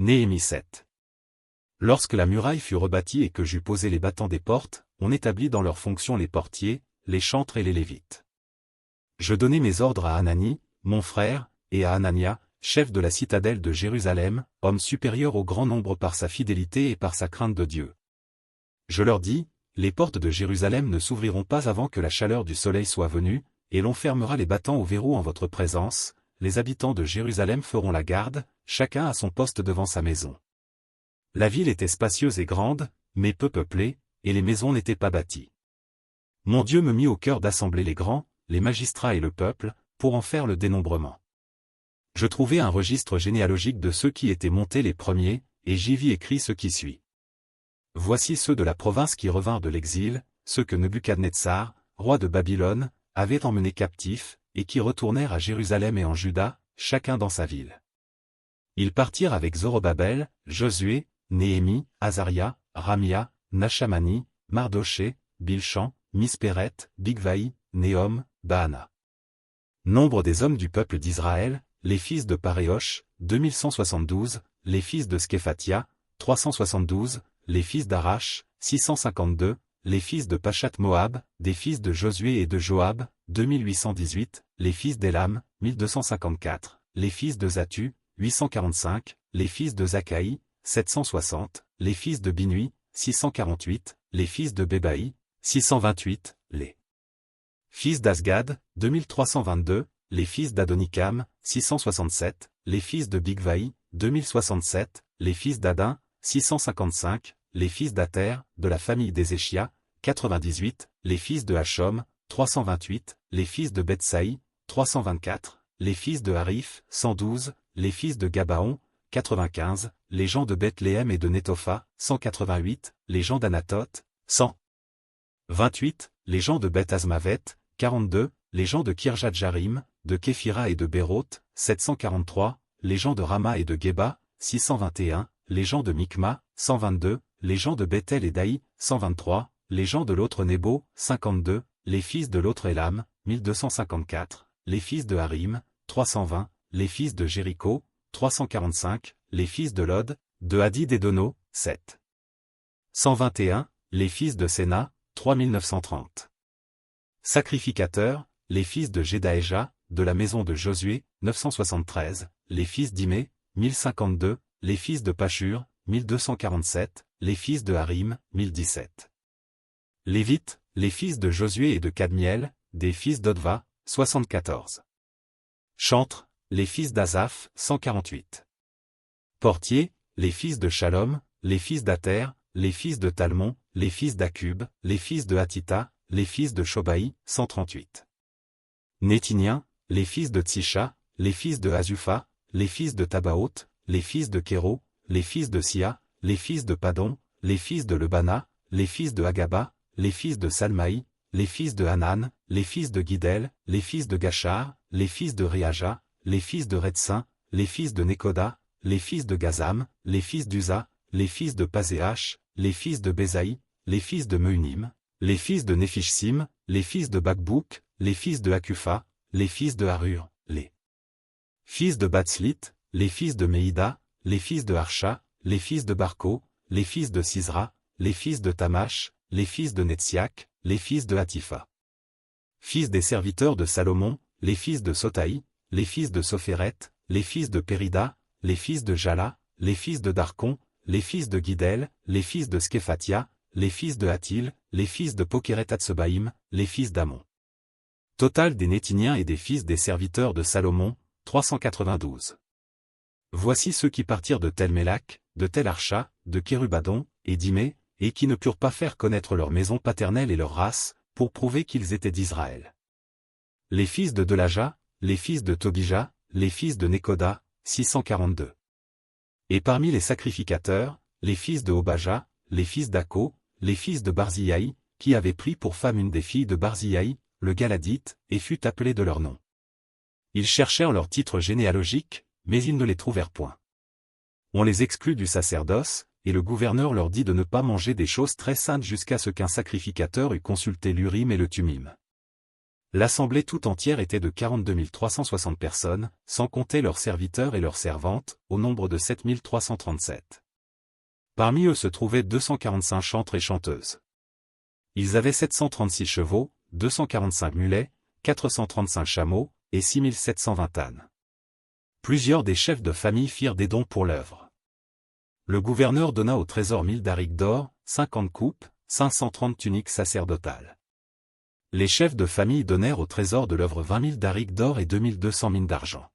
Néhémie 7. Lorsque la muraille fut rebâtie et que j'eus posé les battants des portes, on établit dans leurs fonctions les portiers, les chantres et les lévites. Je donnai mes ordres à Hanani, mon frère, et à Hanania, chef de la citadelle de Jérusalem, homme supérieur au grand nombre par sa fidélité et par sa crainte de Dieu. Je leur dis, les portes de Jérusalem ne s'ouvriront pas avant que la chaleur du soleil soit venue, et l'on fermera les battants au verrou en votre présence, les habitants de Jérusalem feront la garde, chacun à son poste devant sa maison. La ville était spacieuse et grande, mais peu peuplée, et les maisons n'étaient pas bâties. Mon Dieu me mit au cœur d'assembler les grands, les magistrats et le peuple, pour en faire le dénombrement. Je trouvai un registre généalogique de ceux qui étaient montés les premiers, et j'y vis écrit ce qui suit. Voici ceux de la province qui revinrent de l'exil, ceux que Nebuchadnezzar, roi de Babylone, avait emmenés captifs, et qui retournèrent à Jérusalem et en Juda, chacun dans sa ville. Ils partirent avec Zorobabel, Josué, Néhémie, Azaria, Ramia, Nachamani, Mardoché, Bilchan, Mispéret, Bigvaï, Néhom, Baana. Nombre des hommes du peuple d'Israël, les fils de Paréosh, 2172, les fils de Skephatia, 372, les fils d'Arash, 652, les fils de Pachat Moab, des fils de Josué et de Joab, 2818, les fils d'Élam, 1254, les fils de Zatu, 845, les fils de Zakaï, 760, les fils de Binui, 648, les fils de Bébaï, 628, les fils d'Asgad, 2322, les fils d'Adonikam, 667, les fils de Bigvaï, 2067, les fils d'Adin, 655, les fils d'Ater, de la famille d'Ézéchia, 98, les fils de Hachom, 328, les fils de Bethsaï, 324, les fils de Harif, 112, les fils de Gabaon, 95, les gens de Bethléem et de Netopha, 188, les gens d'Anatoth, 128, les gens de Beth-Azmavet, 42, les gens de Kirjat-Jarim, de Képhira et de Béroth, 743, les gens de Rama et de Geba, 621, les gens de Mikma, 122, les gens de Bethel et d'Aï, 123, les gens de l'autre Nebo, 52, les fils de l'autre Élam, 1254, les fils de Harim, 320, les fils de Jéricho, 345, les fils de Lod, de Hadid et d'Ono, 7. 121, les fils de Séna, 3930. Sacrificateurs, les fils de Jedaéja, de la maison de Josué, 973, les fils d'Imé, 1052, les fils de Pashur, 1247, les fils de Harim, 1017. Lévites, les fils de Josué et de Kadmiel, des fils d'Odva, 74. Chantres, les fils d'Azaph, 148. Portiers, les fils de Shalom, les fils d'Ater, les fils de Talmon, les fils d'Akub, les fils de Hatita, les fils de Shobaï, 138. Nétiniens, les fils de Tsisha, les fils de Azufa, les fils de Tabaoth, les fils de Kéro, les fils de Sia, les fils de Padon, les fils de Lebana, les fils de Agaba, les fils de Salmaï, les fils de Hanan, les fils de Guidel, les fils de Gachar, les fils de Réaja, les fils de Retsin, les fils de Nekoda, les fils de Gazam, les fils d'Uza, les fils de Pazéach, les fils de Bézaï, les fils de Meunim, les fils de Néphishsim, les fils de Bakbouk, les fils de Akufa, les fils de Harur, les fils de Batslit, les fils de Meïda, les fils de Harsha, les fils de Barco, les fils de Sisra, les fils de Tamash, les fils de Netsiak, les fils de Hatifa. Fils des serviteurs de Salomon, les fils de Sotaï, les fils de Sophéret, les fils de Périda, les fils de Jala, les fils de Darkon, les fils de Guidel, les fils de Skephatia, les fils de Hatil, les fils de Pokeret-Hatsebaïm, les fils d'Amon. Total des Nétiniens et des fils des serviteurs de Salomon, 392. Voici ceux qui partirent de Tel-Mélak, de Tel-Archa, de Kérubadon, et d'Imé, et qui ne purent pas faire connaître leur maison paternelle et leur race, pour prouver qu'ils étaient d'Israël. Les fils de Delaja, les fils de Tobija, les fils de Nekoda, 642. Et parmi les sacrificateurs, les fils de Obaja, les fils d'Ako, les fils de Barziaï, qui avaient pris pour femme une des filles de Barziaï, le Galadite, et fut appelé de leur nom. Ils cherchèrent leur titre généalogique, mais ils ne les trouvèrent point. On les exclut du sacerdoce, et le gouverneur leur dit de ne pas manger des choses très saintes jusqu'à ce qu'un sacrificateur eût consulté l'Urim et le Tumim. L'assemblée tout entière était de 42 360 personnes, sans compter leurs serviteurs et leurs servantes, au nombre de 7 337. Parmi eux se trouvaient 245 chantres et chanteuses. Ils avaient 736 chevaux, 245 mulets, 435 chameaux, et 6720 ânes. Plusieurs des chefs de famille firent des dons pour l'œuvre. Le gouverneur donna au trésor 1000 darics d'or, 50 coupes, 530 tuniques sacerdotales. Les chefs de famille donnèrent au trésor de l'œuvre 20 000 darics d'or et 2200 mines d'argent.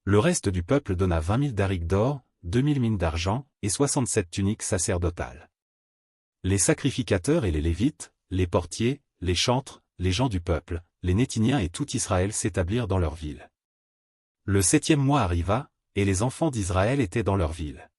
Le reste du peuple donna 20 000 darics d'or, 2000 mines d'argent, et 67 tuniques sacerdotales. Les sacrificateurs et les Lévites, les portiers, les chantres, les gens du peuple, les Néthiniens et tout Israël s'établirent dans leur ville. Le 7e mois arriva, et les enfants d'Israël étaient dans leur ville.